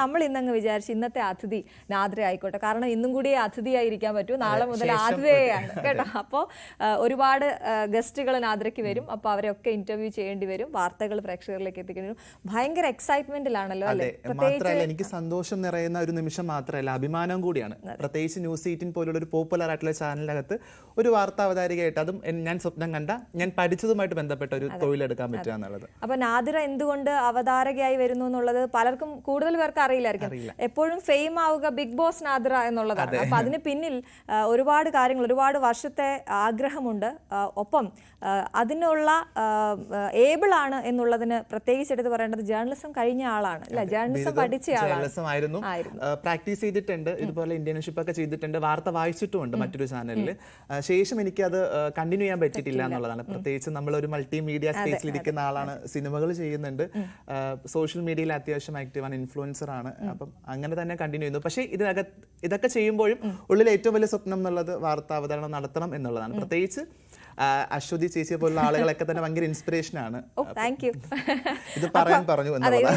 നമ്മൾ ഇന്നങ്ങ് വിചാരിച്ചു ഇന്നത്തെ അതിഥി നാദ്ര ആയിക്കോട്ടെ, കാരണം ഇന്നും കൂടി അതിഥിയായിരിക്കാൻ പറ്റൂ, നാളെ മുതൽ ആതിഥേയാണ് കേട്ടോ. അപ്പോൾ ഒരുപാട് ഗസ്റ്റുകൾ നാദ്രയ്ക്ക് വരും, അപ്പോൾ അവരെയൊക്കെ ഇന്റർവ്യൂ ചെയ്യേണ്ടി വരും, വാർത്തകൾ പ്രേക്ഷകരിലേക്ക് എത്തിക്കേണ്ടി വരും. ഭയങ്കര എക്സൈറ്റ്മെന്റിലാണല്ലോ അല്ലേ? മാത്രമല്ല എനിക്ക് സന്തോഷം നിറയുന്ന ഒരു നിമിഷം മാത്രമല്ല, അഭിമാനം കൂടിയാണ്. പ്രത്യേകിച്ച് ന്യൂസ് 18 പോലുള്ള ഒരു പോപ്പുലർ ആയിട്ടുള്ള ചാനലിനകത്ത് ഒരു വാർത്താ അവതാരികയായിട്ട്, അതും ഞാൻ സ്വപ്നം കണ്ട, ഞാൻ പഠിച്ചതുമായിട്ട് ബന്ധപ്പെട്ട ഒരു തൊഴിലെടുക്കാൻ പറ്റുക എന്നുള്ളത്. അപ്പൊ നാദ്ര എന്തുകൊണ്ട് അവതാരകയായി വരുന്നു എന്നുള്ളത് പലർക്കും, കൂടുതൽ പേർക്ക് അറിയില്ലായിരിക്കും. എപ്പോഴും ഫെയിം ആവുക ബിഗ് ബോസ് നാദ്ര എന്നുള്ളതാണ്. അപ്പൊ അതിന് പിന്നിൽ ഒരുപാട് കാര്യങ്ങൾ, ഒരുപാട് വർഷത്തെ ആഗ്രഹമുണ്ട്. ഒപ്പം അതിനുള്ള ഏബിൾ ആണ് എന്നുള്ളതിന് പ്രത്യേകിച്ച് എടുത്ത് പറയേണ്ടത് ജേർണലിസം കഴിഞ്ഞ ആളാണ് അല്ലെ, ജേർണലിസം പഠിച്ച ആളാണ്, പ്രാക്ടീസ് ചെയ്തിട്ടുണ്ട്, ഇതുപോലെ ഇന്റേൺഷിപ്പ് ഒക്കെ ചെയ്തിട്ടുണ്ട്, വാർത്ത വായിച്ചിട്ടുമുണ്ട് മറ്റൊരു ചാനലിൽ. ശേഷം എനിക്ക് അത് കണ്ടിന്യൂ ചെയ്യാൻ പറ്റിയിട്ടില്ല എന്നുള്ളതാണ്. പ്രത്യേകിച്ച് നമ്മളൊരു മൾട്ടിമീഡിയ സ്പേസിൽ ഇരിക്കുന്ന ആളാണ്, സിനിമകൾ ചെയ്യുന്നുണ്ട്, സോഷ്യൽ മീഡിയയിൽ അത്യാവശ്യം ആക്റ്റീവാണ്, ഇൻഫ്ലുവൻസർ ആണ്. അപ്പം അങ്ങനെ തന്നെ കണ്ടിന്യൂ ചെയ്യുന്നു. പക്ഷേ ഇതൊക്കെ ചെയ്യുമ്പോഴും ഉള്ളിൽ ഏറ്റവും വലിയ സ്വപ്നം എന്നുള്ളത് വാർത്താ അവതരണം നടത്തണം എന്നുള്ളതാണ്. പ്രത്യേകിച്ച് അശ്വതി ചേച്ചിയെ പോലുള്ള ആളുകളൊക്കെ തന്നെ ഭയങ്കര ഇൻസ്പിറേഷൻ ആണ്. ഇത് പറയാൻ പറഞ്ഞു,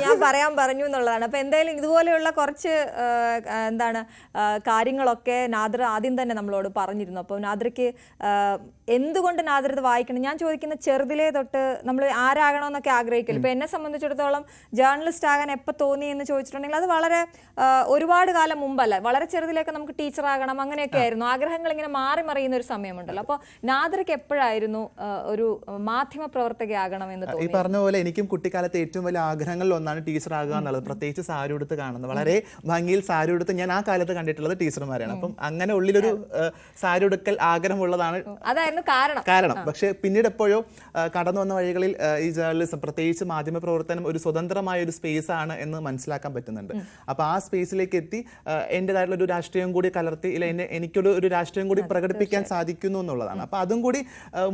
ഞാൻ പറയാൻ പറഞ്ഞു എന്നുള്ളതാണ്. അപ്പൊ എന്തായാലും ഇതുപോലെയുള്ള കുറച്ച് കാര്യങ്ങളൊക്കെ നാദ്ര ആദ്യം തന്നെ നമ്മളോട് പറഞ്ഞിരുന്നു. അപ്പോൾ നാദ്രയ്ക്ക് എന്തുകൊണ്ട് നാദ്ര ഇത് വായിക്കണം? ഞാൻ ചോദിക്കുന്ന ചെറുതിലേ തൊട്ട് നമ്മൾ ആരാകണമെന്നൊക്കെ ആഗ്രഹിക്കില്ല. ഇപ്പൊ എന്നെ സംബന്ധിച്ചിടത്തോളം ജേർണലിസ്റ്റ് ആകാൻ എപ്പോൾ തോന്നി എന്ന് ചോദിച്ചിട്ടുണ്ടെങ്കിൽ അത് വളരെ ഒരുപാട് കാലം മുമ്പല്ല, വളരെ ചെറുതിലേക്ക് നമുക്ക് ടീച്ചർ ആകണം അങ്ങനെയൊക്കെ ആയിരുന്നു ആഗ്രഹങ്ങൾ. ഇങ്ങനെ മാറി മറിയുന്ന ഒരു സമയമുണ്ടല്ലോ. അപ്പോൾ നാദ്രയ്ക്ക് എപ്പോഴായിരുന്നു ഒരു മാധ്യമ പ്രവർത്തകയാകണം എന്ന് തോന്നി? ഈ പറഞ്ഞ പോലെ എനിക്കും കുട്ടിക്കാലത്തെ ഏറ്റവും വലിയ ആഗ്രഹങ്ങളിൽ ഒന്നാണ് ടീച്ചർ ആകുക എന്നുള്ളത്. പ്രത്യേകിച്ച് സാരി ഉടുത്ത് കാണുന്നത്, വളരെ ഭംഗിയിൽ സാരി ഉടുത്ത് ഞാൻ ആ കാലത്ത് കണ്ടിട്ടുള്ളത് ടീച്ചർമാരാണ്. അപ്പം അങ്ങനെ ഉള്ളിലൊരു സാരി ഉടുക്കൽ ആഗ്രഹമുള്ളതാണ് കാരണം. പക്ഷെ പിന്നീട് എപ്പോഴോ കടന്നു വന്ന വഴികളിൽ ഈ ജേർണലിസം, പ്രത്യേകിച്ച് മാധ്യമ പ്രവർത്തനം ഒരു സ്വതന്ത്രമായ ഒരു സ്പേസ് ആണ് എന്ന് മനസ്സിലാക്കാൻ പറ്റുന്നുണ്ട്. അപ്പൊ ആ സ്പേസിലേക്ക് എത്തി എന്റേതായിട്ടുള്ള ഒരു രാഷ്ട്രീയം കൂടി കലർത്തി, ഇല്ല എനിക്കൊരു രാഷ്ട്രീയം കൂടി പ്രകടിപ്പിക്കാൻ സാധിക്കുന്നു എന്നുള്ളതാണ്. അപ്പൊ അതും കൂടി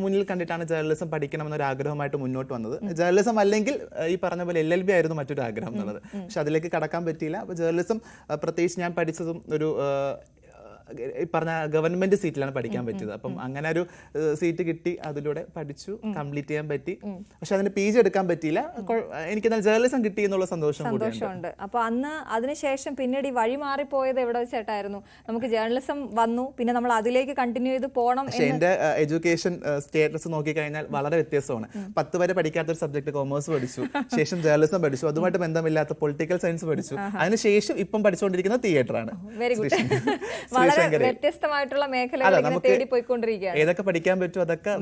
മുന്നിൽ കണ്ടിട്ടാണ് ജേർണലിസം പഠിക്കണമെന്നൊരു ആഗ്രഹമായിട്ട് മുന്നോട്ട് വന്നത്. ജേർണലിസം അല്ലെങ്കിൽ ഈ പറഞ്ഞ പോലെ LLB ആയിരുന്നു മറ്റൊരു ആഗ്രഹം എന്നുള്ളത്. പക്ഷെ അതിലേക്ക് കടക്കാൻ പറ്റിയില്ല. അപ്പൊ ജേർണലിസം പ്രത്യേകിച്ച് ഞാൻ പഠിച്ചതും ഒരു ഈ പറഞ്ഞ ഗവൺമെന്റ് സീറ്റിലാണ് പഠിക്കാൻ പറ്റിയത്. അപ്പം അങ്ങനെ ഒരു സീറ്റ് കിട്ടി, അതിലൂടെ പഠിച്ചു, കംപ്ലീറ്റ് ചെയ്യാൻ പറ്റി. പക്ഷെ അതിന് PG എടുക്കാൻ പറ്റിയില്ല. എനിക്ക് ജേർണലിസം കിട്ടി എന്നുള്ള സന്തോഷമുണ്ട്. അപ്പൊ അന്ന് അതിനുശേഷം പിന്നീട് ഈ വഴി മാറിപ്പോയത് എവിടെ വെച്ചിട്ടായിരുന്നു? നമുക്ക് ജേർണലിസം വന്നു, പിന്നെ നമ്മൾ അതിലേക്ക് കണ്ടിന്യൂ ചെയ്ത് പോകണം. പക്ഷെ എന്റെ എഡ്യൂക്കേഷൻ സ്റ്റേറ്റസ് നോക്കിക്കഴിഞ്ഞാൽ വളരെ വ്യത്യസ്തമാണ്. 10 വരെ പഠിക്കാത്തൊരു സബ്ജക്ട് കോമേഴ്സ് പഠിച്ചു, ശേഷം ജേർണലിസം പഠിച്ചു, അതുമായിട്ട് ബന്ധമില്ലാത്ത പൊളിറ്റിക്കൽ സയൻസ് പഠിച്ചു, അതിനുശേഷം ഇപ്പം പഠിച്ചുകൊണ്ടിരിക്കുന്ന തിയേറ്റർ ആണ്. Very good. വ്യത്യസ്തമായിട്ടുള്ള മേഖലകൾ തേടി പോയിക്കൊണ്ടിരിക്കുകയാണ്. ഏതൊക്കെ പഠിക്കാൻ പറ്റും അതൊക്കെ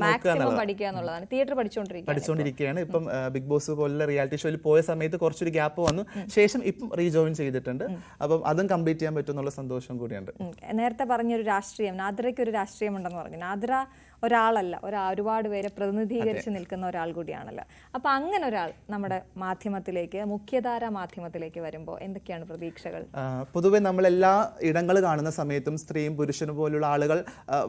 പഠിക്കുക എന്നുള്ളതാണ്. തിയേറ്റർ പഠിച്ചുകൊണ്ടിരിക്കുകയാണ്. ഇപ്പം ബിഗ് ബോസ് പോലുള്ള റിയാലിറ്റി ഷോയിൽ പോയ സമയത്ത് കുറച്ചൊരു ഗ്യാപ്പ് വന്നു, ശേഷം ഇപ്പം റീജോയിൻ ചെയ്തിട്ടുണ്ട്. അപ്പം അതും കംപ്ലീറ്റ് ചെയ്യാൻ പറ്റും എന്നുള്ള സന്തോഷം കൂടിയുണ്ട്. നേരത്തെ പറഞ്ഞൊരു രാഷ്ട്രീയം, നാദ്രയ്ക്ക് ഒരു രാഷ്ട്രീയം ഉണ്ടെന്ന് പറഞ്ഞു. നാദ്ര ഒരാളല്ല, ഒരുപാട് പേരെ പ്രതിനിധീകരിച്ച് നിൽക്കുന്ന ഒരാൾ കൂടിയാണല്ലോ. അപ്പൊ അങ്ങനെ ഒരാൾ നമ്മുടെ മാധ്യമത്തിലേക്ക്, മുഖ്യധാര മാധ്യമത്തിലേക്ക് വരുമ്പോൾ എന്തൊക്കെയാണ് പ്രതീക്ഷകൾ? പൊതുവെ നമ്മളെല്ലാ ഇടങ്ങൾ കാണുന്ന സമയത്തും സ്ത്രീയും പുരുഷനും പോലുള്ള ആളുകൾ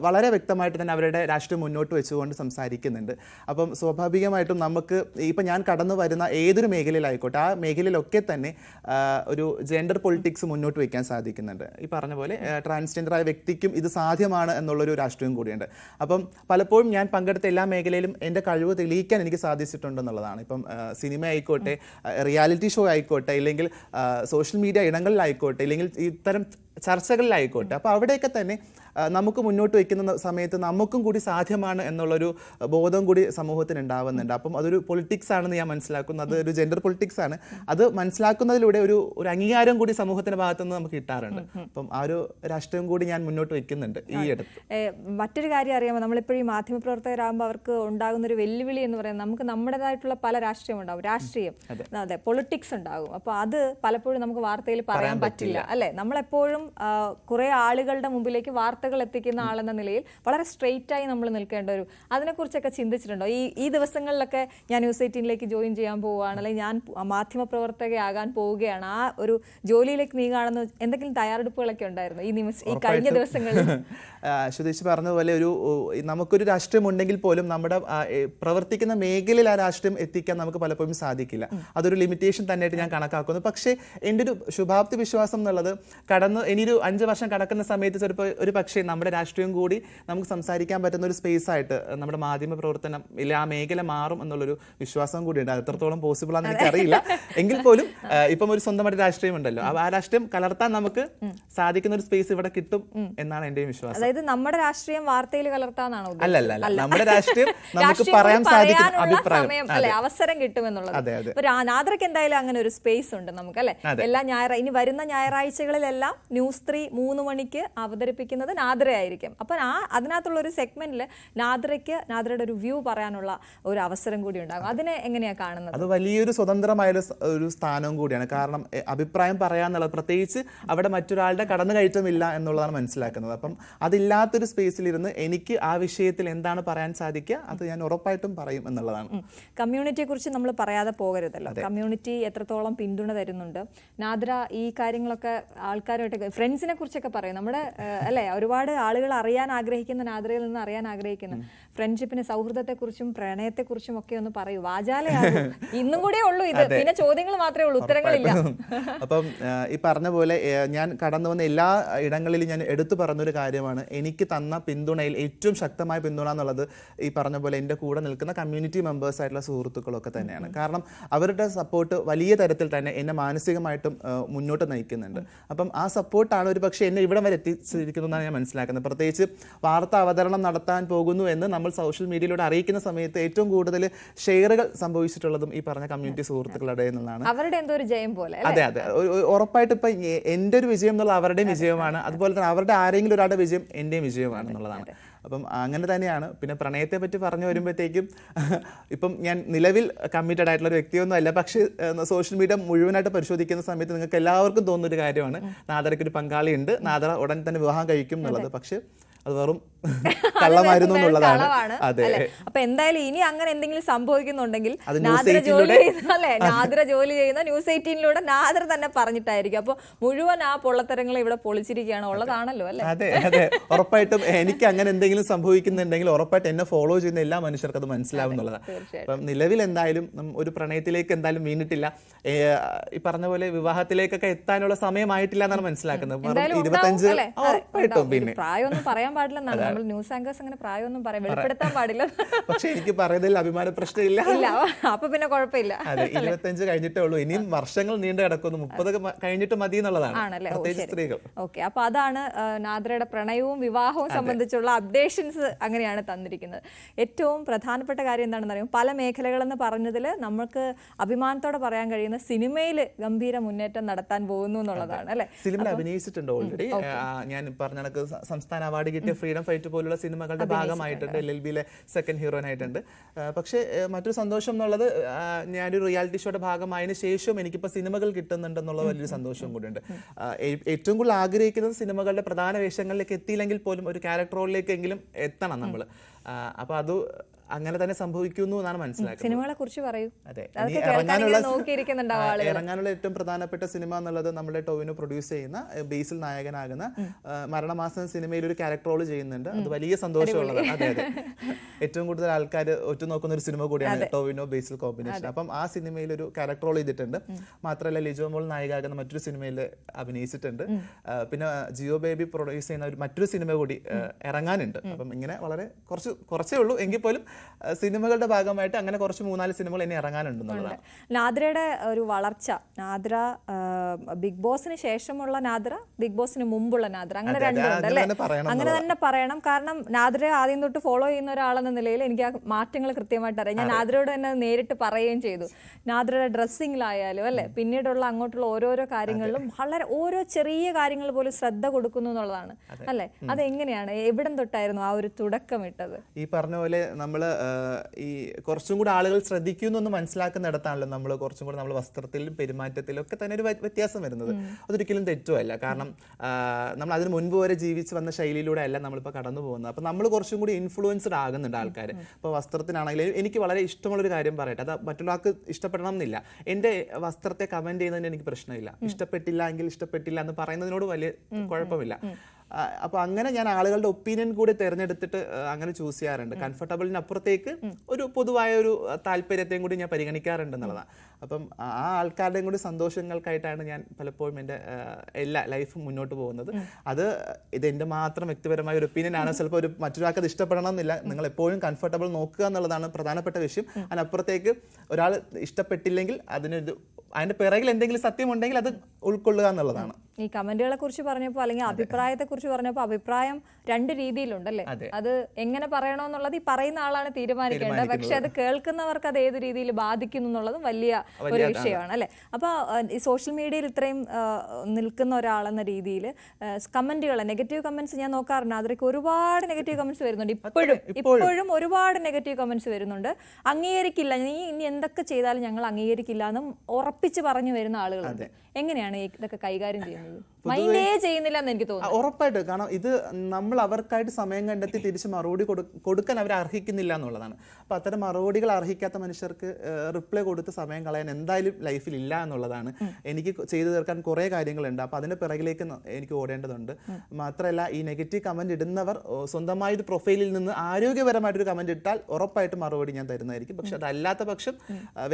വളരെ വ്യക്തമായിട്ട് തന്നെ അവരുടെ രാഷ്ട്രീയം മുന്നോട്ട് വെച്ചുകൊണ്ട് സംസാരിക്കുന്നുണ്ട്. അപ്പം സ്വാഭാവികമായിട്ടും നമുക്ക് ഇപ്പം ഞാൻ കടന്നു വരുന്ന ഏതൊരു മേഖലയിലായിക്കോട്ടെ, ആ മേഖലയിലൊക്കെ തന്നെ ഒരു ജെൻഡർ പൊളിറ്റിക്സ് മുന്നോട്ട് വയ്ക്കാൻ സാധിക്കുന്നുണ്ട്. ഈ പറഞ്ഞ പോലെ ട്രാൻസ്ജെൻഡറായ വ്യക്തിക്കും ഇത് സാധ്യമാണ് എന്നുള്ളൊരു രാഷ്ട്രീയം കൂടിയുണ്ട്. അപ്പം പലപ്പോഴും ഞാൻ പങ്കെടുത്ത എല്ലാ മേഖലയിലും എൻ്റെ കഴിവ് തെളിയിക്കാൻ എനിക്ക് സാധിച്ചിട്ടുണ്ടെന്നുള്ളതാണ്. ഇപ്പം സിനിമ ആയിക്കോട്ടെ, റിയാലിറ്റി ഷോ ആയിക്കോട്ടെ, ഇല്ലെങ്കിൽ സോഷ്യൽ മീഡിയ ഇടങ്ങളിലായിക്കോട്ടെ, ഇല്ലെങ്കിൽ ഇത്തരം ചർച്ചകളിലായിക്കോട്ടെ. അപ്പോൾ അവിടെയൊക്കെ തന്നെ നമുക്ക് മുന്നോട്ട് വയ്ക്കുന്ന സമയത്ത് നമുക്കും കൂടി സാധ്യമാണ് എന്നുള്ളൊരു ബോധം കൂടി സമൂഹത്തിന് ഉണ്ടാവുന്നുണ്ട്. അപ്പം അതൊരു പൊളിറ്റിക്സ് ആണെന്ന് ഞാൻ മനസ്സിലാക്കുന്നു. അത് ഒരു ജെൻഡർ പൊളിറ്റിക്സ് ആണ്. അത് മനസ്സിലാക്കുന്നതിലൂടെ ഒരു അംഗീകാരം കൂടി സമൂഹത്തിന്റെ ഭാഗത്തുനിന്ന് നമുക്ക് കിട്ടാറുണ്ട്. അപ്പം ആ ഒരു രാഷ്ട്രീയം കൂടി ഞാൻ മുന്നോട്ട് വെക്കുന്നുണ്ട് ഈ അടുത്ത്. മറ്റൊരു കാര്യം അറിയാമോ, നമ്മളിപ്പോഴും ഈ മാധ്യമപ്രവർത്തകരാകുമ്പോൾ അവർക്ക് ഉണ്ടാകുന്ന ഒരു വെല്ലുവിളി എന്ന് പറയുന്നത്, നമുക്ക് നമ്മുടേതായിട്ടുള്ള പല രാഷ്ട്രീയം ഉണ്ടാവും. രാഷ്ട്രീയം, അതെ, പൊളിറ്റിക്സ് ഉണ്ടാകും. അപ്പോൾ അത് പലപ്പോഴും നമുക്ക് വാർത്തയിൽ പറയാൻ പറ്റില്ല അല്ലെ. നമ്മളെപ്പോഴും കുറെ ആളുകളുടെ മുമ്പിലേക്ക് വാർത്തകൾ എത്തിക്കുന്ന ആളെന്ന നിലയിൽ വളരെ സ്ട്രെയിറ്റ് ആയി നമ്മൾ നിൽക്കേണ്ട ഒരു, അതിനെക്കുറിച്ചൊക്കെ ചിന്തിച്ചിട്ടുണ്ടോ? ഈ ദിവസങ്ങളിലൊക്കെ ഞാൻ ന്യൂസ് 18ലേക്ക് ജോയിൻ ചെയ്യാൻ പോവുകയാണ്, അല്ലെങ്കിൽ ഞാൻ മാധ്യമ പ്രവർത്തകയാകാൻ പോവുകയാണ്, ആ ഒരു ജോലിയിലേക്ക് നീങ്ങാണെന്ന് എന്തെങ്കിലും തയ്യാറെടുപ്പുകളൊക്കെ ഉണ്ടായിരുന്നു ഈ കഴിഞ്ഞ ദിവസങ്ങളിൽ? ശ്രുതീഷ് പറഞ്ഞതുപോലെ നമുക്കൊരു രാഷ്ട്രീയം ഉണ്ടെങ്കിൽ പോലും നമ്മുടെ പ്രവർത്തിക്കുന്ന മേഖലയിൽ ആ രാഷ്ട്രീയം എത്തിക്കാൻ നമുക്ക് പലപ്പോഴും സാധിക്കില്ല. അതൊരു ലിമിറ്റേഷൻ തന്നെയായിട്ട് ഞാൻ കണക്കാക്കുന്നു. പക്ഷേ എൻ്റെ ഒരു ശുഭാപ്തി വിശ്വാസം എന്നുള്ളത് ഇനിയൊരു 5 വർഷം കടക്കുന്ന സമയത്ത് ചിലപ്പോൾ ഒരു പക്ഷേ പക്ഷേ നമ്മുടെ രാഷ്ട്രീയം കൂടി നമുക്ക് സംസാരിക്കാൻ പറ്റുന്ന ഒരു സ്പേസ് ആയിട്ട് നമ്മുടെ മാധ്യമ പ്രവർത്തനം ഇല്ല ആ മേഖല മാറും എന്നുള്ളൊരു വിശ്വാസം കൂടിയുണ്ട്. അത് എത്രത്തോളം പോസിബിൾ ആണെന്ന് എനിക്കറിയില്ല. എങ്കിൽ പോലും ഇപ്പം ഒരു സ്വന്തമായിട്ട് രാഷ്ട്രീയം ഉണ്ടല്ലോ, ആ രാഷ്ട്രീയം കലർത്താൻ നമുക്ക് സാധിക്കുന്ന ഒരു സ്പേസ് ഇവിടെ കിട്ടും എന്നാണ് എന്റെയും വിശ്വാസം. അതായത് നമ്മുടെ രാഷ്ട്രീയം വാർത്തയിൽ കലർത്താനാണോ? അല്ല, നമ്മുടെ രാഷ്ട്രീയം നമുക്ക് പറയാൻ സാധിക്കും, അഭിപ്രായം അവസരം കിട്ടുമെന്നുള്ളത്. നാദ്രയ്ക്ക് എന്തായാലും അങ്ങനെ ഒരു സ്പേസ് ഉണ്ട് നമുക്ക് അല്ലെ. എല്ലാ ഇനി വരുന്ന ഞായറാഴ്ചകളിലെല്ലാം ന്യൂസ് 3 3 മണിക്ക് അവതരിപ്പിക്കുന്നത് നാദ്രയായിരിക്കും. അപ്പൊ അതിനകത്തുള്ള ഒരു സെഗ്മെന്റിൽ നാദ്രയുടെ ഒരു വ്യൂ പറയാനുള്ള ഒരു അവസരം കൂടി ഉണ്ടാകും. അതിനെ എങ്ങനെയാ കാണുന്നത്? അത് വലിയൊരു സ്വതന്ത്രമായ ഒരു സ്ഥാനവും കൂടിയാണ്. കാരണം അഭിപ്രായം പറയാന്നുള്ളത്, പ്രത്യേകിച്ച് അവിടെ മറ്റൊരാളുടെ കടന്നുകയറ്റമില്ല എന്നുള്ളതാണ് മനസ്സിലാക്കുന്നത്. അപ്പം അതില്ലാത്തൊരു സ്പേസിലിരുന്ന് എനിക്ക് ആ വിഷയത്തിൽ എന്താണ് പറയാൻ സാധിക്കുക അത് ഞാൻ ഉറപ്പായിട്ടും പറയും എന്നുള്ളതാണ്. കമ്മ്യൂണിറ്റിയെ കുറിച്ച് നമ്മൾ പറയാതെ പോകരുതല്ലോ. കമ്മ്യൂണിറ്റി എത്രത്തോളം പിന്തുണ തരുന്നുണ്ട്. നാദ്ര ഈ കാര്യങ്ങളൊക്കെ ആൾക്കാരുമായിട്ട് ഫ്രണ്ട്സിനെ കുറിച്ചൊക്കെ പറയും. നമ്മുടെ അല്ലെ ഒരുപാട് ആളുകൾ അറിയാൻ ആഗ്രഹിക്കുന്ന, നാദ്രയിൽ നിന്ന് അറിയാൻ ആഗ്രഹിക്കുന്ന ഫ്രണ്ട്ഷിപ്പിനെ, സൗഹൃദത്തെക്കുറിച്ചും പ്രണയത്തെക്കുറിച്ചും ഒക്കെ ഒന്ന് പറയൂ. വാചാലയാകും. ഇന്നും കൂടെ ഉള്ളൂ ഇത്, പിന്നെ ചോദ്യങ്ങൾ മാത്രമേ ഉള്ളൂ, ഉത്തരങ്ങളില്ല. അപ്പം ഈ പറഞ്ഞ പോലെ ഞാൻ കടന്നു വന്ന എല്ലാ ഇടങ്ങളിലും ഞാൻ എടുത്തു പറഞ്ഞൊരു കാര്യമാണ്, എനിക്ക് തന്ന പിന്തുണയിൽ ഏറ്റവും ശക്തമായ പിന്തുണ എന്നുള്ളത് ഈ പറഞ്ഞ പോലെ എൻ്റെ കൂടെ നിൽക്കുന്ന കമ്മ്യൂണിറ്റി മെമ്പേഴ്സ് ആയിട്ടുള്ള സുഹൃത്തുക്കളൊക്കെ തന്നെയാണ്. കാരണം അവരുടെ സപ്പോർട്ട് വലിയ തരത്തിൽ തന്നെ എന്നെ മാനസികമായിട്ടും മുന്നോട്ട് നയിക്കുന്നുണ്ട്. അപ്പം ആ സപ്പോർട്ടാണ് ഒരു പക്ഷേ എന്നെ ഇവിടം വരെ എത്തിച്ചിരിക്കുന്നതെന്നാണ് ഞാൻ മനസ്സിലാക്കുന്നത്. പ്രത്യേകിച്ച് വാർത്താ അവതരണം നടത്താൻ പോകുന്നു എന്ന് നമ്മൾ സോഷ്യൽ മീഡിയയിലൂടെ അറിയിക്കുന്ന സമയത്ത് ഏറ്റവും കൂടുതൽ ഷെയറുകൾ സംഭവിച്ചിട്ടുള്ളതും ഈ പറഞ്ഞ കമ്മ്യൂണിറ്റി സുഹൃത്തുക്കളുടെ എന്നുള്ളതാണ്. അവരുടെ എന്തോ ഒരു ജയം പോലെ. അതെ, ഉറപ്പായിട്ട് ഇപ്പൊ എൻ്റെ ഒരു വിജയം എന്നുള്ള അവരുടെയും വിജയമാണ്, അതുപോലെ തന്നെ അവരുടെ ആരെങ്കിലും ഒരാളുടെ വിജയം എൻ്റെയും വിജയമാണ് എന്നുള്ളതാണ്. അപ്പം അങ്ങനെ തന്നെയാണ്. പിന്നെ പ്രണയത്തെ പറ്റി പറഞ്ഞു വരുമ്പോഴത്തേക്കും ഇപ്പം ഞാൻ നിലവിൽ കമ്മിറ്റഡ് ആയിട്ടുള്ള ഒരു വ്യക്തിയൊന്നും അല്ല. പക്ഷേ സോഷ്യൽ മീഡിയ മുഴുവനായിട്ട് പരിശോധിക്കുന്ന സമയത്ത് നിങ്ങൾക്ക് എല്ലാവർക്കും തോന്നുന്ന ഒരു കാര്യമാണ് നാദരയ്ക്ക് ഒരു പങ്കാളിയുണ്ട്, നാദര ഉടൻ തന്നെ വിവാഹം കഴിക്കും എന്നുള്ളത്. പക്ഷെ അത് വെറും കള്ളമായിരുന്നു എന്നുള്ളതാണ്. അതെ. അപ്പൊ എന്തായാലും ഇനി അങ്ങനെ എന്തെങ്കിലും സംഭവിക്കുന്നുണ്ടെങ്കിൽ നാദ്ര ജോലി ചെയ്യുന്ന ന്യൂസ് 18 നാദ്ര തന്നെ പറഞ്ഞിട്ടായിരിക്കും. അപ്പൊ മുഴുവൻ ആ പൊള്ളത്തരങ്ങൾ ഇവിടെ പൊളിച്ചിരിക്കുകയാണ് ഉള്ളതാണല്ലോ അല്ലെ. അതെ, ഉറപ്പായിട്ടും എനിക്ക് അങ്ങനെ എന്തെങ്കിലും സംഭവിക്കുന്നുണ്ടെങ്കിൽ ഉറപ്പായിട്ട് എന്നെ ഫോളോ ചെയ്യുന്ന എല്ലാ മനുഷ്യർക്കും അത് മനസ്സിലാവുന്നുള്ളതാണ്. അപ്പം നിലവിൽ എന്തായാലും ഒരു പ്രണയത്തിലേക്ക് എന്തായാലും വീണിട്ടില്ല. ഈ പറഞ്ഞ പോലെ വിവാഹത്തിലേക്കൊക്കെ എത്താനുള്ള സമയമായിട്ടില്ല എന്നാണ് മനസ്സിലാക്കുന്നത്. 25 ഉറപ്പായിട്ടും. പിന്നെ പ്രായമൊന്നും പറയാൻ പാടില്ലെന്നാണ് നമ്മൾ ന്യൂസ് ആങ്കേഴ്സ് അങ്ങനെ പ്രായമൊന്നും വെളിപ്പെടുത്താൻ പാടില്ല. പക്ഷെ എനിക്ക് പറയുന്നതിൽ അഭിമാന പ്രശ്നമില്ല. അപ്പൊ പിന്നെ കുഴപ്പമില്ല. അതെ, 25 കഴിഞ്ഞിട്ടേ ഉള്ളൂ, ഇനിയും വർഷങ്ങൾ നീണ്ടു കിടക്കുന്നു. 30 കഴിഞ്ഞിട്ട് മതി എന്നുള്ളതാണ്, പ്രത്യേകിച്ച് സ്ത്രീകൾ. ഓക്കെ, അപ്പൊ അതാണ് നാദ്രയുടെ പ്രണയവും വിവാഹവും സംബന്ധിച്ചുള്ള അപ്ഡേഷൻസ് അങ്ങനെയാണ് തന്നിരിക്കുന്നത്. ഏറ്റവും പ്രധാനപ്പെട്ട കാര്യം എന്താണെന്ന് അറിയാം, പല മേഖലകളെന്ന് പറഞ്ഞതിൽ നമുക്ക് അഭിമാനത്തോടെ പറയാൻ കഴിയുന്ന സിനിമയിൽ ഗംഭീര മുന്നേറ്റം നടത്താൻ പോകുന്നു എന്നുള്ളതാണ് അല്ലെ. സിനിമയിൽ അഭിനയിച്ചിട്ടുണ്ട് ഓൾറെഡി. ഞാൻ പറഞ്ഞ കണക്ക് സംസ്ഥാന അവാർഡ് കിട്ടിയ ഫ്രീഡം ഫൈറ്റ് പോലുള്ള സിനിമകളുടെ ഭാഗമായിട്ടുണ്ട്. LLBയിലെ സെക്കൻഡ് ഹീറോയിൻ ആയിട്ടുണ്ട്. പക്ഷേ മറ്റൊരു സന്തോഷം എന്നുള്ളത് ഞാനൊരു റിയാലിറ്റി ഷോയുടെ ഭാഗമായതിനു ശേഷം എനിക്കിപ്പോൾ സിനിമകൾ കിട്ടുന്നുണ്ടെന്നുള്ള വലിയൊരു സന്തോഷവും കൂടിയുണ്ട്. ഏറ്റവും കൂടുതൽ ആഗ്രഹിക്കുന്നത് സിനിമകളുടെ പ്രധാന വേഷങ്ങളിലേക്ക് എത്തിയില്ലെങ്കിൽ പോലും ഒരു ക്യാരക്ടർ റോളിലേക്കെങ്കിലും എത്തണം നമ്മൾ. അപ്പോൾ അത് അങ്ങനെ തന്നെ സംഭവിക്കുന്നു എന്നാണ് മനസ്സിലാക്കുന്നത്. സിനിമകളെ കുറിച്ച് പറയൂ. അതെ, ഇറങ്ങാനുള്ള ഏറ്റവും പ്രധാനപ്പെട്ട സിനിമ എന്നുള്ളത് നമ്മുടെ ടോവിനോ പ്രൊഡ്യൂസ് ചെയ്യുന്ന ബേസിൽ നായകനാകുന്ന മരണമാസം സിനിമയിൽ ഒരു ക്യാരക്ടർ റോൾ ചെയ്യുന്നുണ്ട്. അത് വലിയ സന്തോഷമുള്ളതാണ്. അതെ, ഏറ്റവും കൂടുതൽ ആൾക്കാർ ഒറ്റുനോക്കുന്ന ഒരു സിനിമ കൂടിയാണ് ടോവിനോ ബേസിൽ കോമ്പിനേഷൻ. അപ്പം ആ സിനിമയിൽ ഒരു ക്യാരക്ടർ റോൾ ചെയ്തിട്ടുണ്ട്. മാത്രമല്ല ലിജോ മോൾ നായികയാകുന്ന മറ്റൊരു സിനിമയിൽ അഭിനയിച്ചിട്ടുണ്ട്. പിന്നെ ജിയോ ബേബി പ്രൊഡ്യൂസ് ചെയ്യുന്ന മറ്റൊരു സിനിമ കൂടി ഇറങ്ങാനുണ്ട്. അപ്പം ഇങ്ങനെ വളരെ കുറച്ചേ ഉള്ളൂ, എങ്കിൽ പോലും സിനിമകളുടെ ഭാഗമായിട്ട് അങ്ങനെ കുറച്ച് 3-4 സിനിമകൾ ഇനി ഇറങ്ങാനുണ്ടെന്നുള്ളതാണ്. നാദ്രയുടെ ഒരു വളർച്ച, നാദ്ര ബിഗ് ബോസിന് ശേഷമുള്ള നാദ്ര, ബിഗ് ബോസിന് മുമ്പുള്ള നാദ്ര, അങ്ങനെ രണ്ടുണ്ട് അല്ലേ. അങ്ങനെ തന്നെ പറയണം. കാരണം നാദ്രയെ ആദ്യം തൊട്ട് ഫോളോ ചെയ്യുന്ന ഒരാളെന്ന നിലയിൽ എനിക്ക് ആ മാറ്റങ്ങൾ കൃത്യമായിട്ട് അറിയാം. ഞാൻ നാദ്രയോട് തന്നെ നേരിട്ട് പറയുകയും ചെയ്തു. നാദ്രയുടെ ഡ്രസ്സിങ്ങിലായാലും അല്ലെ, പിന്നീടുള്ള അങ്ങോട്ടുള്ള ഓരോരോ കാര്യങ്ങളിലും വളരെ ഓരോ ചെറിയ കാര്യങ്ങൾ പോലും ശ്രദ്ധ കൊടുക്കുന്നു എന്നുള്ളതാണ് അല്ലെ. അതെങ്ങനെയാണ്, എവിടം തൊട്ടായിരുന്നു ആ ഒരു തുടക്കമിട്ടത്? ഈ പറഞ്ഞ പോലെ നമ്മൾ ഈ കുറച്ചും കൂടി ആളുകൾ ശ്രദ്ധിക്കുന്നു മനസ്സിലാക്കുന്നിടത്താണല്ലോ നമ്മൾ കുറച്ചും കൂടി നമ്മൾ വസ്ത്രത്തിലും പെരുമാറ്റത്തിലും ഒക്കെ തന്നെ ഒരു വ്യത്യാസം വരുന്നത്. അതൊരിക്കലും തെറ്റുമല്ല. കാരണം നമ്മൾ അതിന് മുൻപ് വരെ ജീവിച്ച് വന്ന ശൈലിയിലൂടെ അല്ല നമ്മളിപ്പോൾ കടന്നു പോകുന്നത്. അപ്പം നമ്മൾ കുറച്ചും കൂടി ഇൻഫ്ലുവൻസ്ഡ് ആകുന്നുണ്ട് ആൾക്കാർ. ഇപ്പോൾ വസ്ത്രത്തിനാണെങ്കിലും എനിക്ക് വളരെ ഇഷ്ടമുള്ളൊരു കാര്യം പറയട്ടെ, അത് മറ്റുള്ളവർക്ക് ഇഷ്ടപ്പെടണം എന്നില്ല. എൻ്റെ വസ്ത്രത്തെ കമൻറ്റ് ചെയ്യുന്നതിന് എനിക്ക് പ്രശ്നമില്ല. ഇഷ്ടപ്പെട്ടില്ല എങ്കിൽ ഇഷ്ടപ്പെട്ടില്ല എന്ന് പറയുന്നതിനോട് വലിയ കുഴപ്പമില്ല. അപ്പോൾ അങ്ങനെ ഞാൻ ആളുകളുടെ ഒപ്പീനിയൻ കൂടി തിരഞ്ഞെടുത്തിട്ട് അങ്ങനെ ചൂസ് ചെയ്യാറുണ്ട്. കംഫർട്ടബിളിനപ്പുറത്തേക്ക് ഒരു പൊതുവായ ഒരു താല്പര്യത്തെയും കൂടി ഞാൻ പരിഗണിക്കാറുണ്ട് എന്നുള്ളതാണ്. അപ്പം ആ ആൾക്കാരുടെയും കൂടി സന്തോഷങ്ങൾക്കായിട്ടാണ് ഞാൻ പലപ്പോഴും എൻ്റെ എല്ലാ ലൈഫും മുന്നോട്ട് പോകുന്നത്. അത് ഇതെൻ്റെ മാത്രം വ്യക്തിപരമായ ഒരു ഒപ്പീനിയൻ ആണ്. ചിലപ്പോൾ മറ്റൊരാൾക്ക് അത് ഇഷ്ടപ്പെടണം എന്നില്ല. നിങ്ങൾ എപ്പോഴും കംഫർട്ടബിൾ നോക്കുക എന്നുള്ളതാണ് പ്രധാനപ്പെട്ട വിഷയം. അതിനപ്പുറത്തേക്ക് ഒരാൾ ഇഷ്ടപ്പെട്ടില്ലെങ്കിൽ അതിന്റെ പിറകിൽ എന്തെങ്കിലും സത്യമുണ്ടെങ്കിൽ അത് ഉൾക്കൊള്ളുക എന്നുള്ളതാണ്. ഈ കമന്റുകളെ കുറിച്ച് പറഞ്ഞപ്പോൾ അല്ലെങ്കിൽ അഭിപ്രായത്തെ കുറിച്ച് പറഞ്ഞപ്പോൾ അഭിപ്രായം രണ്ട് രീതിയിലുണ്ടല്ലേ? അത് എങ്ങനെ പറയണമെന്നുള്ളത് ഈ പറയുന്ന ആളാണ് തീരുമാനിക്കേണ്ടത്. പക്ഷെ അത് കേൾക്കുന്നവർക്ക് അത് ഏത് രീതിയിൽ ബാധിക്കുന്നു എന്നുള്ളതും വലിയ ഒരു വിഷയമാണ് അല്ലെ? അപ്പൊ ഈ സോഷ്യൽ മീഡിയയിൽ ഇത്രയും നിൽക്കുന്ന ഒരാളെന്ന രീതിയിൽ കമന്റുകൾ, നെഗറ്റീവ് കമന്റ്സ് ഞാൻ നോക്കാറുണ്ട്. അതിലേക്ക് ഒരുപാട് നെഗറ്റീവ് കമന്റ്സ് വരുന്നുണ്ട്. ഇപ്പോഴും ഒരുപാട് നെഗറ്റീവ് കമന്റ്സ് വരുന്നുണ്ട്. അംഗീകരിക്കില്ല, നീ ഇനി എന്തൊക്കെ ചെയ്താലും ഞങ്ങൾ അംഗീകരിക്കില്ല എന്നും ഉറപ്പിച്ച് പറഞ്ഞു വരുന്ന ആളുകളുണ്ട്. എങ്ങനെയാണ് ഇതൊക്കെ കൈകാര്യം ചെയ്യുന്നത്? മൈൻഡേ ചെയ്യുന്നില്ല എന്ന് എനിക്ക് തോന്നുന്നു. ഉറപ്പായിട്ട്. കാരണം ഇത് നമ്മൾ അവർക്കായിട്ട് സമയം കണ്ടെത്തി തിരിച്ച് മറുപടി കൊടുക്കാൻ അവർ അർഹിക്കുന്നില്ല എന്നുള്ളതാണ്. അപ്പൊ അത്തരം മറുപടികൾ അർഹിക്കാത്ത മനുഷ്യർക്ക് റിപ്ലൈ കൊടുത്ത് സമയം കളയാൻ എന്തായാലും ലൈഫിൽ ഇല്ല എന്നുള്ളതാണ്. എനിക്ക് ചെയ്തു തീർക്കാൻ കുറേ കാര്യങ്ങളുണ്ട്. അപ്പൊ അതിന്റെ പിറകിലേക്ക് എനിക്ക് ഓടേണ്ടതുണ്ട്. മാത്രമല്ല, ഈ നെഗറ്റീവ് കമന്റ് ഇടുന്നവർ സ്വന്തമായ ഒരു പ്രൊഫൈലിൽ നിന്ന് ആരോഗ്യപരമായിട്ടൊരു കമന്റ് ഇട്ടാൽ ഉറപ്പായിട്ട് മറുപടി ഞാൻ തരുന്നതായിരിക്കും. പക്ഷെ അതല്ലാത്ത പക്ഷം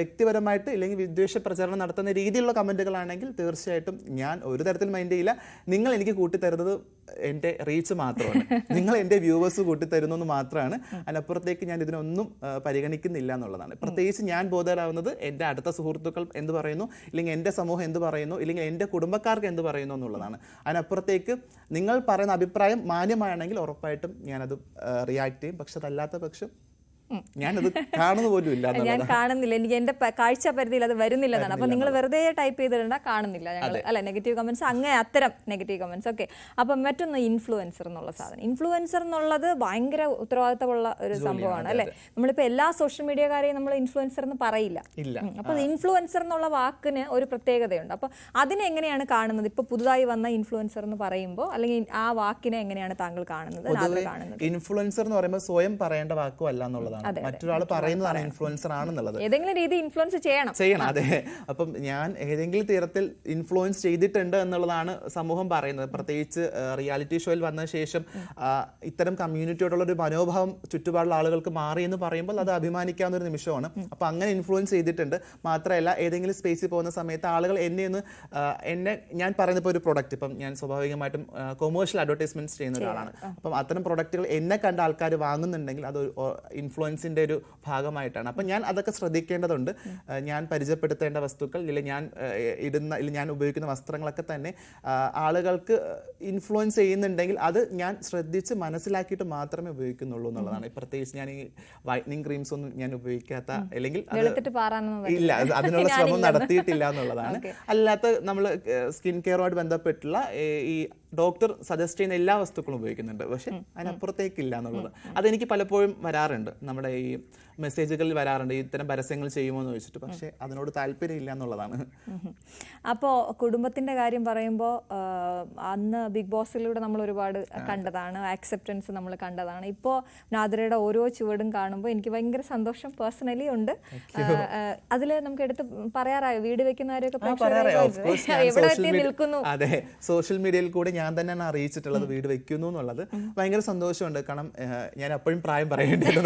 വ്യക്തിപരമായിട്ട് ഇല്ലെങ്കിൽ വിദ്വേഷ പ്രചരണം നടത്തുന്ന രീതിയിലുള്ള കമന്റുകളാണെങ്കിൽ തീർച്ചയായിട്ടും ഞാൻ ഒരു തരത്തിൽ മൈൻഡ് ചെയ്യില്ല. നിങ്ങൾ എനിക്ക് കൂട്ടിത്തരുന്നത് എൻ്റെ റീച്ച് മാത്രമാണ്. നിങ്ങൾ എൻ്റെ വ്യൂവേഴ്സ് കൂട്ടിത്തരുന്നു എന്ന് മാത്രമാണ്. അതിനപ്പുറത്തേക്ക് ഞാൻ ഇതിനൊന്നും പരിഗണിക്കുന്നില്ല എന്നുള്ളതാണ്. പ്രത്യേകിച്ച് ഞാൻ ബോധരാകുന്നത് എൻ്റെ അടുത്ത സുഹൃത്തുക്കൾ എന്ത് പറയുന്നു, ഇല്ലെങ്കിൽ എൻ്റെ സമൂഹം എന്ത് പറയുന്നു, ഇല്ലെങ്കിൽ എൻ്റെ കുടുംബക്കാർക്ക് എന്ത് പറയുന്നു എന്നുള്ളതാണ്. അതിനപ്പുറത്തേക്ക് നിങ്ങൾ പറയുന്ന അഭിപ്രായം മാന്യമാണെങ്കിൽ ഉറപ്പായിട്ടും ഞാനത് റിയാക്ട് ചെയ്യും. പക്ഷെ അതല്ലാത്ത പക്ഷം ഞാനത് കാണുന്ന പോലും ഇല്ല. ഞാൻ കാണുന്നില്ല, എനിക്ക് എന്റെ കാഴ്ച പരിധിയിൽ അത് വരുന്നില്ലെന്നാണ്. അപ്പൊ നിങ്ങൾ വെറുതെ ടൈപ്പ് ചെയ്തിടണ്ട, കാണുന്നില്ല ഞങ്ങൾ അല്ലെ നെഗറ്റീവ് കമന്റ്സ്, അങ്ങനെ അത്തരം നെഗറ്റീവ് കമന്റ്സ്. ഓക്കെ. അപ്പൊ മറ്റൊന്ന് ഇൻഫ്ലുവൻസർ എന്നുള്ള സാധനം. ഇൻഫ്ലുവൻസർ എന്നുള്ളത് ഭയങ്കര ഉത്തരവാദിത്തമുള്ള ഒരു സംഭവമാണ് അല്ലെ? നമ്മളിപ്പോ എല്ലാ സോഷ്യൽ മീഡിയക്കാരെയും നമ്മൾ ഇൻഫ്ലുവൻസർ എന്ന് പറയില്ല. അപ്പൊ ഇൻഫ്ലുവൻസർ എന്നുള്ള വാക്കിന് ഒരു പ്രത്യേകതയുണ്ട്. അപ്പൊ അതിനെങ്ങനെയാണ് കാണുന്നത്? ഇപ്പൊ പുതുതായി വന്ന ഇൻഫ്ലുവൻസർ എന്ന് പറയുമ്പോൾ അല്ലെങ്കിൽ ആ വാക്കിനെ എങ്ങനെയാണ് താങ്കൾ കാണുന്നത്? ഇൻഫ്ലുവൻസർ എന്ന് പറയുമ്പോൾ സ്വയം പറയേണ്ട വാക്കും അല്ല എന്നുള്ളതാണ്. മറ്റൊരാൾ പറയുന്നതാണ് ഇൻഫ്ലുവൻസർ ആണെന്നുള്ളത്. ഏതെങ്കിലും രീതി ഇൻഫ്ലുവൻസ് ചെയ്യണം. അതെ. അപ്പം ഞാൻ ഏതെങ്കിലും തരത്തിൽ ഇൻഫ്ലുവൻസ് ചെയ്തിട്ടുണ്ട് എന്നുള്ളതാണ് സമൂഹം പറയുന്നത്. പ്രത്യേകിച്ച് റിയാലിറ്റി ഷോയിൽ വന്ന ശേഷം ഇത്തരം കമ്മ്യൂണിറ്റിയോടുള്ള ഒരു മനോഭാവം ചുറ്റുപാടുള്ള ആളുകൾക്ക് മാറി എന്ന് പറയുമ്പോൾ അത് അഭിമാനിക്കാവുന്ന ഒരു നിമിഷമാണ്. അപ്പം അങ്ങനെ ഇൻഫ്ലുവൻസ് ചെയ്തിട്ടുണ്ട്. മാത്രമല്ല, ഏതെങ്കിലും സ്പേസിൽ പോകുന്ന സമയത്ത് ആളുകൾ എന്നെ ഞാൻ പറയുന്ന ഇപ്പോൾ ഒരു പ്രൊഡക്റ്റ്, ഇപ്പം ഞാൻ സ്വാഭാവികമായിട്ടും കൊമേഴ്ഷ്യൽ അഡ്വർടൈസ്മെന്റ്സ് ചെയ്യുന്ന ഒരാളാണ്. അപ്പം അത്തരം പ്രൊഡക്റ്റുകൾ എന്നെ കണ്ട ആൾക്കാർ വാങ്ങുന്നുണ്ടെങ്കിൽ അത് ഇൻഫ്ലുവൻസിന്റെ ഒരു ഭാഗമായിട്ടാണ്. അപ്പം ഞാൻ അതൊക്കെ ശ്രദ്ധിക്കേണ്ടതുണ്ട്. ഞാൻ പരിചയപ്പെടുത്തേണ്ട വസ്തുക്കൾ, ഇല്ലെങ്കിൽ ഞാൻ ഞാൻ ഉപയോഗിക്കുന്ന വസ്ത്രങ്ങളൊക്കെ തന്നെ ആളുകൾക്ക് ഇൻഫ്ലുവൻസ് ചെയ്യുന്നുണ്ടെങ്കിൽ അത് ഞാൻ ശ്രദ്ധിച്ച് മനസ്സിലാക്കിയിട്ട് മാത്രമേ ഉപയോഗിക്കുന്നുള്ളൂ എന്നുള്ളതാണ്. പ്രത്യേകിച്ച് ഞാൻ ഈ വൈറ്റനിങ് ക്രീംസ് ഒന്നും ഞാൻ ഉപയോഗിക്കാത്ത, അല്ലെങ്കിൽ ഇല്ല, അതിനുള്ള ശ്രമം നടത്തിയിട്ടില്ല എന്നുള്ളതാണ്. അല്ലാത്ത നമ്മൾ സ്കിൻ കെയറുമായിട്ട് ബന്ധപ്പെട്ടുള്ള ഈ ഡോക്ടർ സജസ്റ്റ് ചെയ്യുന്ന എല്ലാ വസ്തുക്കളും ഉപയോഗിക്കുന്നുണ്ട്. പക്ഷെ അതിനപ്പുറത്തേക്കില്ല എന്നുള്ളത് അതെനിക്ക് പലപ്പോഴും വരാറുണ്ട്. നമ്മുടെ ഈ മെസ്സേജുകളിൽ വരാറുണ്ട്, ഇത്തരം പരസ്യങ്ങൾ ചെയ്യുമോ എന്ന് ചോദിച്ചിട്ട്. പക്ഷെ അതിനോട് താല്പര്യമില്ല എന്നുള്ളതാണ്. അപ്പോൾ കുടുംബത്തിന്റെ കാര്യം പറയുമ്പോൾ അന്ന് ബിഗ് ബോസിലൂടെ നമ്മൾ ഒരുപാട് കണ്ടതാണ്, ആക്സെപ്റ്റൻസ് നമ്മൾ കണ്ടതാണ്. ഇപ്പോൾ നാദിറയുടെ ഓരോ ചുവടും കാണുമ്പോൾ എനിക്ക് ഭയങ്കര സന്തോഷം പേഴ്സണലി ഉണ്ട്. അതിൽ നമുക്ക് എടുത്ത് പറയാറായോ വീട് വെക്കുന്നവരൊക്കെ നിൽക്കുന്നു? അതെ, സോഷ്യൽ മീഡിയയിൽ കൂടെ ഞാൻ തന്നെയാണ് അറിയിച്ചിട്ടുള്ളത് വീട് വെക്കുന്നു എന്നുള്ളത്. ഭയങ്കര സന്തോഷമുണ്ട്. കാരണം ഞാൻ അപ്പോഴും പ്രായം പറയേണ്ടത്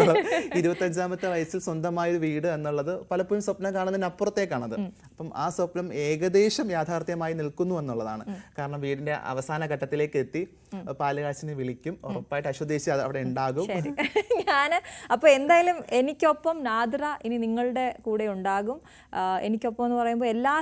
25-ാമത്തെ വയസ്സിൽ സ്വന്തമായ ഒരു വീട് എന്നുള്ളത് പലപ്പോഴും സ്വപ്നം കാണുന്നതിന് അപ്പുറത്തേക്കാണത്. അപ്പം ആ സ്വപ്നം ഏകദേശം യാഥാർത്ഥ്യമായി നിൽക്കുന്നു എന്നുള്ളതാണ്. കാരണം വീടിന്റെ അവസാന ഘട്ടത്തിലേക്ക് എത്തി. പാലുകാച്ചിനെ വിളിക്കും, ഉറപ്പായിട്ട് അശ്വദേശി അവിടെ ഉണ്ടാകും. അപ്പൊ എന്തായാലും എനിക്കൊപ്പം നാദിറ ഇനി നിങ്ങളുടെ കൂടെ ഉണ്ടാകും. എനിക്കൊപ്പം എന്ന് പറയുമ്പോൾ എല്ലാ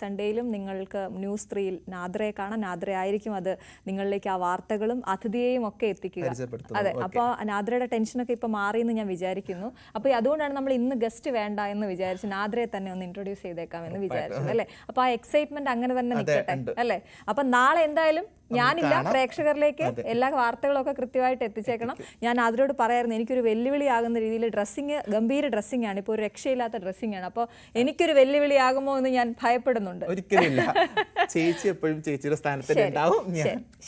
സൺഡേയിലും നിങ്ങൾക്ക് ന്യൂസ് 3-ൽ നാദിറയെ കാണാം. നാദിറ ആയിരിക്കും അത് നിങ്ങളിലേക്ക് ആ വാർത്തകളും അതിഥിയെയും ഒക്കെ എത്തിക്കുക. അതെ, അപ്പോൾ നാദിറയുടെ ടെൻഷനൊക്കെ ഇപ്പൊ മാറിയെന്ന് ഞാൻ വിചാരിക്കുന്നു. അപ്പോൾ അതുകൊണ്ടാണ് നമ്മൾ ഇന്ന് ഗസ്റ്റ് വേണ്ട എന്ന് വിചാരിച്ചു, നാദിറയെ തന്നെ ഒന്ന് ഇൻട്രൊഡ്യൂസ് ചെയ്തേക്കാം എന്ന് വിചാരിച്ചത് അല്ലെ? അപ്പൊ ആ എക്സൈറ്റ്മെന്റ് അങ്ങനെ തന്നെ നിൽക്കട്ടെ അല്ലെ? അപ്പൊ നാളെ എന്തായാലും ഞാനില്ല, പ്രേക്ഷകരിലേക്ക് എല്ലാ വാർത്തകളും ഒക്കെ കൃത്യമായിട്ട് എത്തിച്ചേക്കണം. ഞാൻ അതിനോട് പറയായിരുന്നു, എനിക്കൊരു വെല്ലുവിളിയാകുന്ന രീതിയിൽ ഗംഭീര ഡ്രസ്സിംഗ് ആണ്, ഇപ്പോൾ ഒരു രക്ഷയില്ലാത്ത ഡ്രസ്സിംഗ് ആണ്. അപ്പോൾ എനിക്കൊരു വെല്ലുവിളിയാകുമോ എന്ന് ഞാൻ ഭയപ്പെടുന്നുണ്ട്.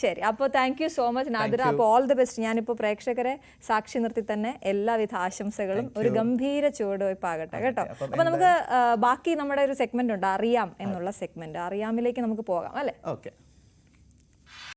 ശരി, അപ്പോൾ thank you so much Nadira. അപ്പോൾ ഓൾ ദി ബെസ്റ്റ്. ഞാനിപ്പോൾ പ്രേക്ഷകരെ സാക്ഷി നിർത്തി തന്നെ എല്ലാവിധ ആശംസകളും, ഒരു ഗംഭീര ചുവടുവയ്പാകട്ടെ കേട്ടോ. അപ്പൊ നമുക്ക് ബാക്കി നമ്മുടെ ഒരു സെഗ്മെന്റ് ഉണ്ട്, അറിയാം എന്നുള്ള സെഗ്മെന്റ്. അറിയാമിലേക്ക് നമുക്ക് പോകാം അല്ലെ? ഓക്കെ.